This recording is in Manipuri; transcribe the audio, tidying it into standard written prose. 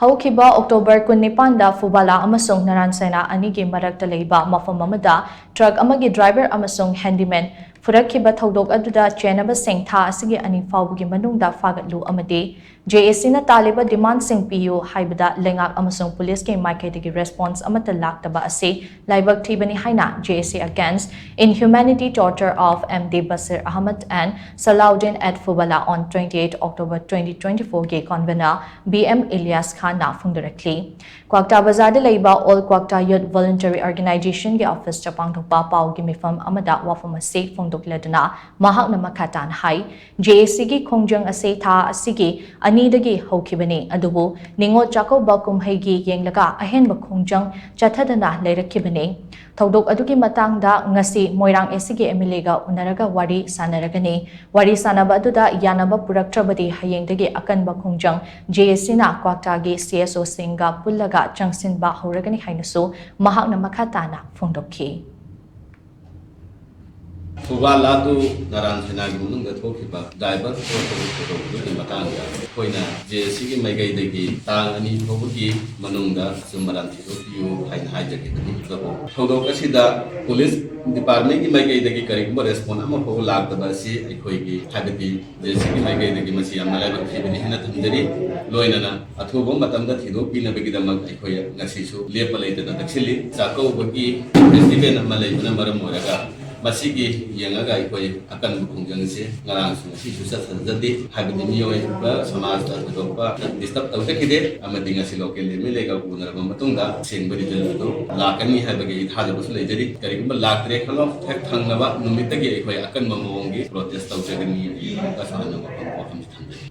Houkhiba October 19 Phubala amasung Naranseina anigi marakta leiba mapham amada truck amagi driver amasung Handyman Phurakhiba thoudok aduda chennaba tha asigi ani phaobagi manungda phagatlu Amadi JAC na talliba demand sing piyu haibada leingak amasung police ke maikei response amata Laktabasi Laibak Thibani haina JAC against inhumanity torture of MD Basir Ahmad and Salauddin at Phubala on 28 October 2024 ke convener BM Iliyas Khan na directly Kwakta Bazar de Leiba All Kwakta Youth Voluntary Organization ke office chapang thokpa pau gi mifam amada wafam ase phongdokledna mahak na makatan hai JAC gi khongjang ase tha asigi anidagi Houkhiba adubu ningol chako bakum haigi yenglaga ahenba khongjang chathadana leirakibani thoudok adugi matangda ngasi moirang asigi emilega unaraga wari sanaragani wari sanaba aduda yanaba puraktrabadi hayengdagi akanba khongjang JAC na kwakta gi CSO singa pullaga changsin ba horagani hainasu mahakna makhatana phongdokhi Phubala to Naranseina Gunung the Houkhiba driver for the Matanga. Poina, JAC maikei Tagi phaobagi manungda piyu and haibada. Thoudokta police department maikei karigba respond Laktabasi haibadi JAC maikei masiam Laibak Thibani hena tundari loinana athubo matamda thido pina begidamak aikoya ngasisu lepalaita daksili chako bagi festival amalai bana maram moraga Masigi yang agak ikut akan berkunjung sih ngarang sih susah terjadi habis ini ba samaj atau apa disturb tahu tak kita Amadi ngasih lokal ini lega guna ramah tungga sing beri jalan itu lakan ini habis kita ada betul jadi dari kita lak trek kalau thang naba numit lagi ikut akan memongi protes tahu tak ini kasih nama mapham